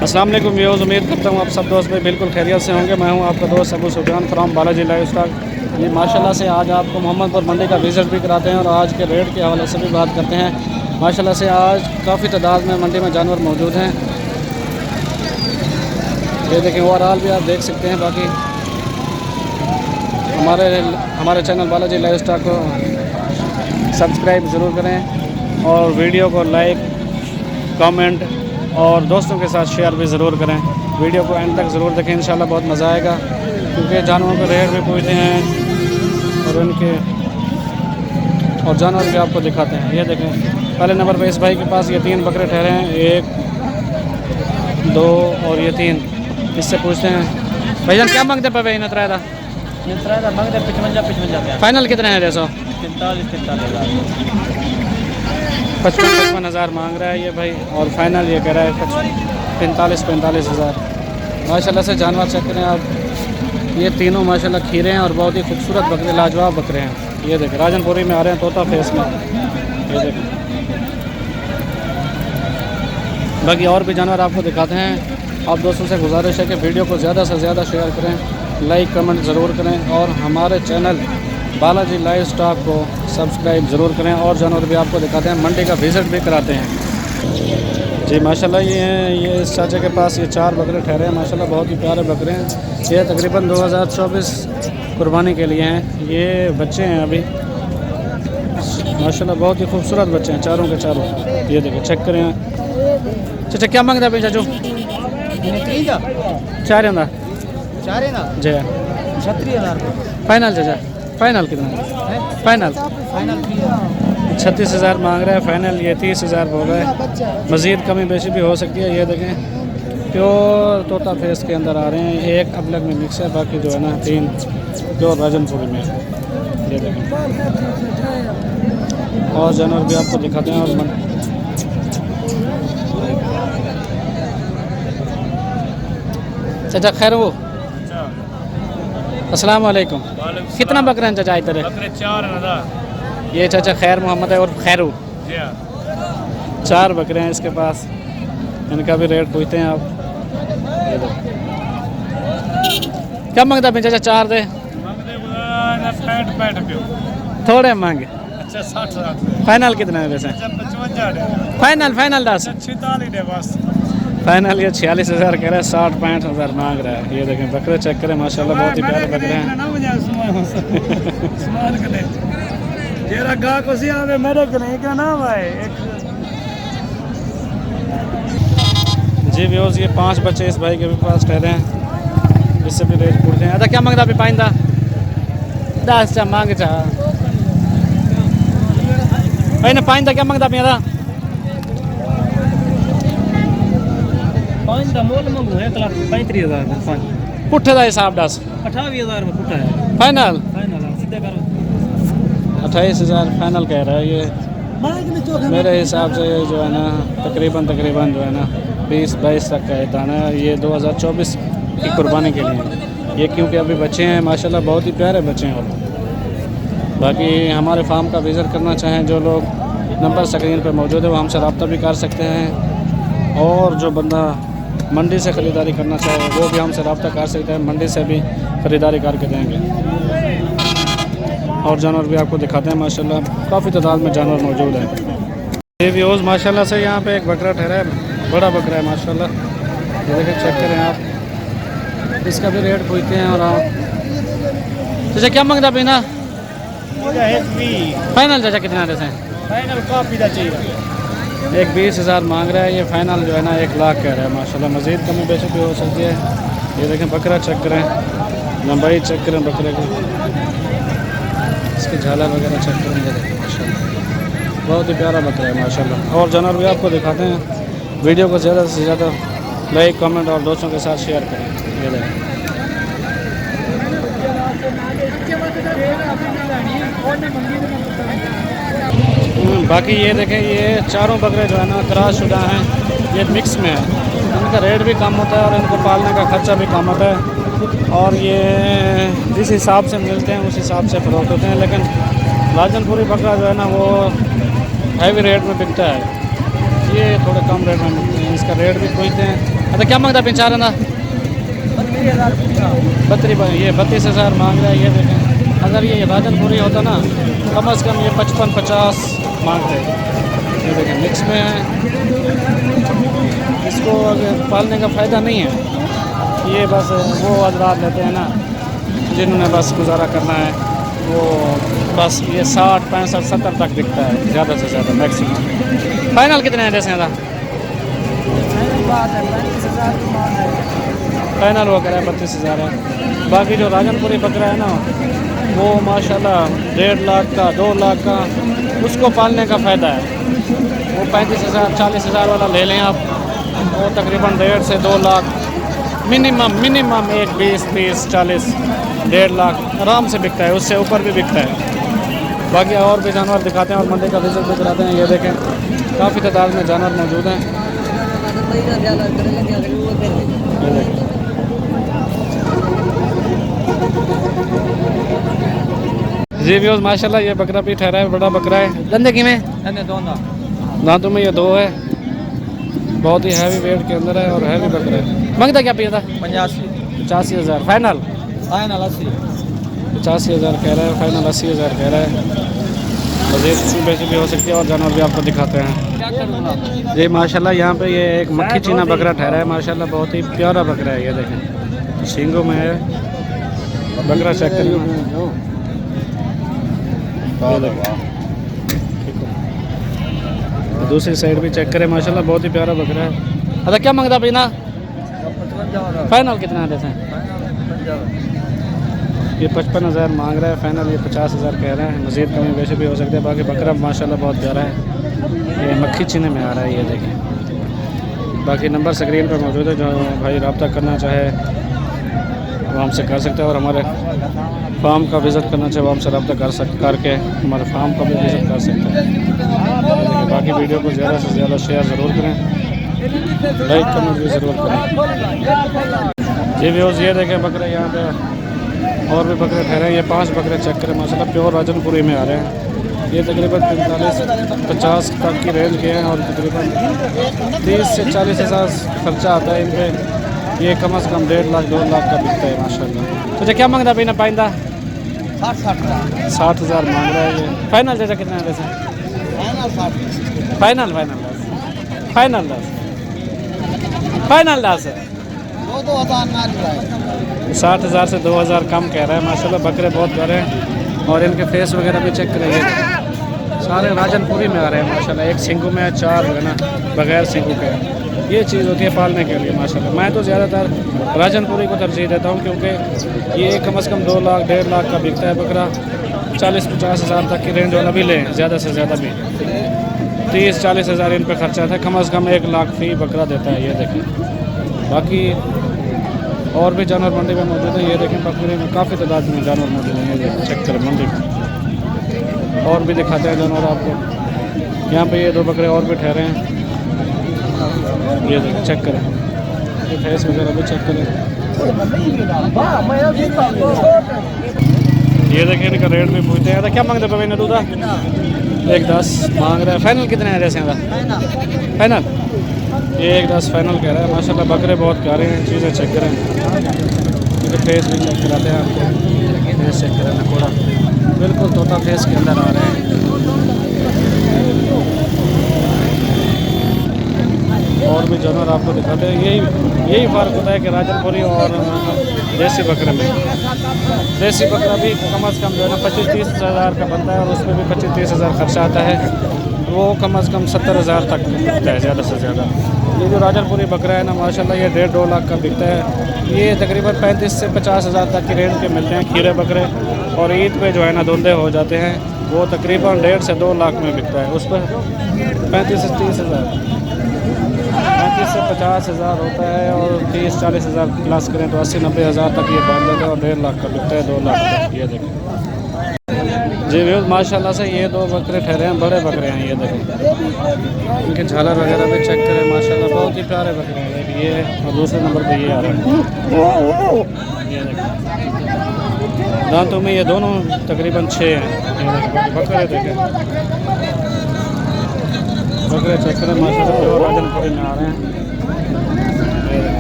अस्सलाम वालेकुम व्यूअर्स, उम्मीद करता हूँ आप सब दोस्त भाई बिल्कुल खैरियत से होंगे। मैं हूँ आपका दोस्त Abu Sufiyan from Balaji live stock. ये माशाल्लाह से आज आपको मोहम्मदपुर मंडी का विज़िट भी कराते हैं और आज के रेट के हवाले से भी बात करते हैं। माशाल्लाह से आज काफ़ी तादाद में मंडी में जानवर मौजूद हैं। ये देखें ओवरऑल भी आप देख सकते हैं। बाकी हमारे चैनल बालाजी लाइव स्टॉक को सब्सक्राइब ज़रूर करें और वीडियो को लाइक कमेंट और दोस्तों के साथ शेयर भी ज़रूर करें। वीडियो को एंड तक ज़रूर देखें, इंशाल्लाह बहुत मज़ा आएगा क्योंकि जानवरों के रेट भी पूछते हैं और उनके और जानवर भी आपको दिखाते हैं। ये देखें पहले नंबर पे इस भाई के पास ये 3 बकरे ठहरे हैं, 1 2 और ये 3। इससे पूछते हैं भाईजान क्या मांगते पे इन त्रायदा मांगते 55 फाइनल कितने हैं? 55 हज़ार मांग रहा है ये भाई और फाइनल ये कह रहा है 45 हज़ार। माशाल्लाह से जानवर चेक करें आप। ये तीनों माशाल्लाह खीरे हैं और बहुत ही खूबसूरत बकरे, लाजवाब बकरे हैं। ये देखें राजनपुरी में आ रहे हैं, तोता फेस में। ये देखें बाकी और भी जानवर आपको दिखाते हैं। आप दोस्तों से गुजारिश है कि वीडियो को ज़्यादा से ज़्यादा शेयर करें, लाइक कमेंट ज़रूर करें और हमारे चैनल बालाजी लाइव स्टॉक को सब्सक्राइब ज़रूर करें। और जानवर भी आपको दिखाते हैं, मंडी का विज़िट भी कराते हैं। जी माशाल्लाह ये इस चाचा के पास ये 4 बकरे ठहरे हैं। माशाल्लाह बहुत ही प्यारे बकरे हैं। ये तकरीबन 2024 कुर्बानी के लिए हैं। ये बच्चे हैं अभी, माशाल्लाह बहुत ही खूबसूरत बच्चे हैं चारों के चारों। ये देखिए चेक करें। चाचा क्या मांगता है चाचू? 4 जी 36,000 फाइनल। चाचा फाइनल कितना है? फाइनल 36,000 मांग रहा है। फाइनल ये 30,000 बोल रहा है। मज़ीद कमी बेशी भी हो सकती है। ये देखें प्योर तोता फेस के अंदर आ रहे हैं। एक अबलग में मिक्स है, बाकी जो है ना 3 प्योर राजनपुरी में। ये देखें और जानवर भी आपको दिखाते हैं। और चाचा खैर वो अस्सलाम वालेकुम। कितना बकरा है चाचा इधर? 4 ये चाचा खैर मोहम्मद है और खैरू 4 बकरे हैं इसके पास। इनका भी रेट पूछते हैं आप। ये दो क्या मांगता है चाचा? 4 दे थोड़े मांगे। अच्छा 60,000 फाइनल कितना है वैसे? 55 फाइनल 10 46 बस। फाइनल ये 46,000 कह रहा है, 60-65 हज़ार मांग रहा है। ये देखें बकरे चेक करें, माशाल्लाह बहुत ही प्यारे बकरे हैं। जी व्यूअर्स ये 5 बच्चे इस भाई के भी पास ठहरे हैं। इससे भी रेट पूछते हैं। अदा क्या मांगता अभी? पाइंदा 10 चा मांग चा भाई ने पाइंदा क्या मांगता अभी? अदा पुट्ठे का हिसाब 10 28,000 में पुट्ठा है। फाइनल सीधे करो 28,000 फाइनल कह रहा है। ये मेरे हिसाब से जो है ना तकरीबन जो है ना 20-22 तक का है दाना। ये 2024 की कुर्बानी के लिए ये क्योंकि अभी बच्चे हैं माशाल्लाह बहुत ही प्यारे बच्चे हैं। और बाकी हमारे फार्म का विज़िट करना चाहें जो लोग, नंबर स्क्रीन पर मौजूद है, वो हमसे रब्ता भी कर सकते हैं। और जो बंदा मंडी से ख़रीदारी करना चाहे वो भी हमसे रब्ता कर सकते हैं, मंडी से भी ख़रीदारी करके देंगे। और जानवर भी आपको दिखाते हैं। माशाल्लाह काफ़ी तादाद में जानवर मौजूद हैं। ये व्यूअर्स माशाल्लाह से यहाँ पे एक बकरा ठहरा है, बड़ा बकरा है माशाल्लाह। ये देखें चेक करें आप। इसका भी रेट पूछते हैं। और आप चाचा क्या मांगता पीना? फाइनल चाचा कितना देते हैं? फाइनल काफ़ी चाहिए। एक 20,000 मांग रहा है। ये फाइनल जो है ना 1 लाख कह रहा है। माशाल्लाह मज़ीद कमी बेशी भी हो सकती है। ये देखें बकरा चेक करें, लंबाई चेक करें बकरे की, इसकी झालर वगैरह चेक करें। ये देखें माशाल्लाह बहुत ही प्यारा बकरा है माशाल्लाह। और जानवर भी आपको दिखाते हैं। वीडियो को ज़्यादा से ज़्यादा लाइक कमेंट और दोस्तों के साथ शेयर करें। ये देखें बाकी ये देखें ये चारों बकरे जो है ना क्रॉस शुदा हैं। ये मिक्स में है। इनका रेट भी कम होता है और इनको पालने का खर्चा भी कम होता है। और ये जिस हिसाब से मिलते हैं उस हिसाब से फ़रोख्त होते हैं। लेकिन राजनपुरी बकरा जो है ना वो हैवी रेट में बिकता है। ये थोड़े कम रेट में मिलते हैं। इसका रेट भी पूछते हैं अच्छा क्या मांगता है चार ना 32, ये 32,000 मांग रहा है। ये देखें, अगर ये राजनपुरी होता ना कम से कम ये 55-50 मांग रहे। ये देखें मिक्स में है, इसको अगर पालने का फ़ायदा नहीं है। ये बस वो हज़रात लेते हैं ना जिन्होंने बस गुजारा करना है, वो बस ये 60, 65, 70 तक बिकता है ज़्यादा से ज़्यादा मैक्सिमम। फाइनल कितने हैं जैसे ज़्यादा? फाइनल वो करा है 32,000 है। बाकी जो राजनपुरी बकरा है ना वो माशाल्लाह 1.5 लाख का, 2 लाख का, उसको पालने का फ़ायदा है। वो 35,000, 40,000 वाला ले लें आप, वो तकरीबन 1.5 से 2 लाख मिनिमम एक 20, 30, 40, 1.5 लाख आराम से बिकता है, उससे ऊपर भी बिकता है। बाकी और भी जानवर दिखाते हैं और मंडी का विजिट भी कराते हैं। ये देखें काफ़ी तादाद में जानवर मौजूद हैं। जी व्यूज़ माशाल्लाह ये बकरा भी ठहरा है, बड़ा बकरा है। दंदे की में दांतों में ये 2 है, बहुत ही हैवी वेट के अंदर है और हैवी बकरा है। मांगता क्या पिया था? 85,000 फाइनल 85,000 कह रहा है, फाइनल 80,000 कह रहा है। मज़ीद वैसे भी हो सकती है और जानवर भी आपको दिखाते हैं। जी माशाल्लाह यहाँ पे ये एक मक्खी चीना बकरा ठहरा है, माशाल्लाह बहुत ही प्यारा बकरा है। ये देखें सींगों में है बकरा, चेक करिए। दूसरी साइड भी चेक करें, माशाल्लाह बहुत ही प्यारा बकरा है। अच्छा क्या मांगता भाई ना? फाइनल कितना देते हैं? ये 55,000 मांग रहा है, फाइनल ये 50,000 कह रहे हैं। मज़ीद कमी वैसे भी हो सकती है। बाकी बकरा माशाल्लाह बहुत प्यारा है, ये मक्खी चीने में आ रहा है। ये देखें बाकी नंबर स्क्रीन पर मौजूद है, जो भाई रब्ता करना चाहे वो हमसे कर सकते हैं और हमारे फार्म का विज़िट करना चाहे वो हमसे रब्ता करके हमारे फार्म का भी विज़िट कर सकते हैं। बाकी वीडियो को ज़्यादा से ज़्यादा शेयर ज़रूर करें, लाइक कमेंट भी ज़रूर करें। जी व्यूज़ ये देखें बकरे यहाँ पे और भी बकरे ठहरे हैं। ये 5 बकरे चेक करें, माशाल्लाह प्योर राजनपुरी में आ रहे हैं। ये तकरीबन 45-50 तक की रेंज के हैं और तकरीबन 30 से 40,000 खर्चा आता है इन पर। ये कम से कम 1.5 लाख, 2 लाख का बिकता है माशाल्लाह। तो क्या मांगता भाई ना पाइंदा? 60,000 मांग रहा है। ये फाइनल जैसा कितना है वैसे? फाइनल 10 है। 60,000 से 2,000 कम कह रहा है। माशाल्लाह बकरे बहुत प्यारे हैं और इनके फेस वगैरह भी चेक करेंगे, सारे राजनपुरी में आ रहे हैं माशाल्लाह। एक सिंगू में है, 4 है ना बगैर सिंगू के। ये चीज़ होती है पालने के लिए माशाल्लाह। मैं तो ज़्यादातर राजनपुरी को तरजीह देता हूँ क्योंकि ये कम से कम 2 लाख, 1.5 लाख का बिकता है बकरा। 40-50,000 तक की रेंज वाला भी लें, ज़्यादा से ज़्यादा भी 30-40,000 इन पर खर्चा आता है। कम से कम 1 लाख फी बकरा देता है। ये देखें बाकी और भी जानवर मंडी में मौजूद है। ये देखें बकरे में काफ़ी तादाद में जानवर मौजूद हैं। ये चेक करें मंडी में और भी दिखाते हैं जानवर आपको। यहाँ पे ये 2 बकरे और भी ठहरे हैं। ये देखें चेक करें, ये फेस वगैरह भी चेक करें। ये देखें इनका रेट भी पूछते हैं। क्या मांगते हैं मैंने दूधा? 1.10 मांग रहा है। फाइनल कितने हैं जैसे? फाइनल ये 1.10 फाइनल कह रहा है। माशाल्लाह बकरे बहुत प्यारे हैं। चीज़ें चेक करें, इनके फेस भी चेक कराते हैं आपको। फेस चेक करें थोड़ा बिल्कुल तोता फेस के अंदर आ रहे हैं। और भी जानवर आपको दिखाते हैं। यही फ़र्क होता है कि राजनपुरी और देसी बकरे में। देसी बकरा भी कम से कम जो है ना 25-30 हज़ार का बनता है और उसमें भी 25-30 हज़ार खर्चा आता है। वो कम से कम 70,000 तक बिकता है ज़्यादा से ज़्यादा। ये जो राजनपुरी बकरा है ना माशाल्लाह ये 1.5-2 लाख का बिकता है। ये तकरीबन 35 से 50 हज़ार तक की रेंज के मिलते हैं खीरे बकरे। और ईद पे जो है ना धुंधे हो जाते हैं, वो तकरीबन 1.5 से 2 लाख में बिकता है। उस पर 35 से 30 हज़ार, 35 से 50 हज़ार होता है और 30-40 हज़ार प्लस करें तो 80-90 हज़ार तक ये बांध देता है और 1.5 लाख का बिकता है, 2 लाख तक। ये देखें जी व्यूज़ माशाल्लाह से ये 2 बकरे ठहरे हैं, बड़े बकरे हैं। ये देखें इनके झालर वगैरह भी चेक करें, माशाल्लाह बहुत ही प्यारे बकरे हैं। ये और दूसरे नंबर पे ये आ रहा है। ये देखें दांतों में ये दोनों तकरीबन 6 हैं। ये देखें बकरे देखें, बकरे चेक करें माशाल्लाह प्योर राजनपुरी में आ रहे हैं।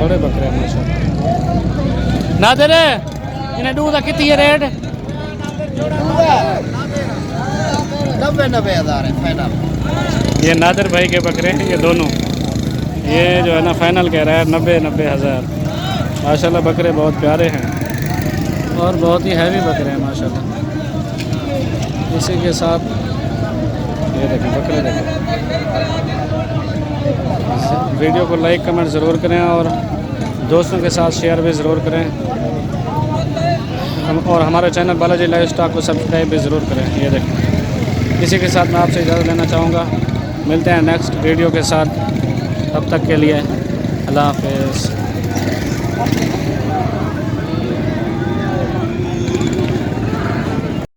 बड़े बकरे हैं माशाल्लाह। नादर इन्हें दूध का कितनी है रेट? 90,000 है फाइनल। ये नादर भाई के बकरे हैं ये दोनों, ये जो है ना फाइनल कह रहा है 90 हज़ार। माशाल्लाह बकरे बहुत प्यारे हैं और बहुत ही हैवी बकरे हैं माशाल्लाह। इसी के साथ ये देखें बकरे देखें। वीडियो को लाइक कमेंट ज़रूर करें और दोस्तों के साथ शेयर भी ज़रूर करें और हमारे चैनल बालाजी लाइव स्टॉक को सब्सक्राइब भी ज़रूर करें। ये देखें, इसी के साथ मैं आपसे इजाज़त लेना चाहूँगा। मिलते हैं नेक्स्ट वीडियो के साथ, तब तक के लिए अल्लाह हाफ़िज़।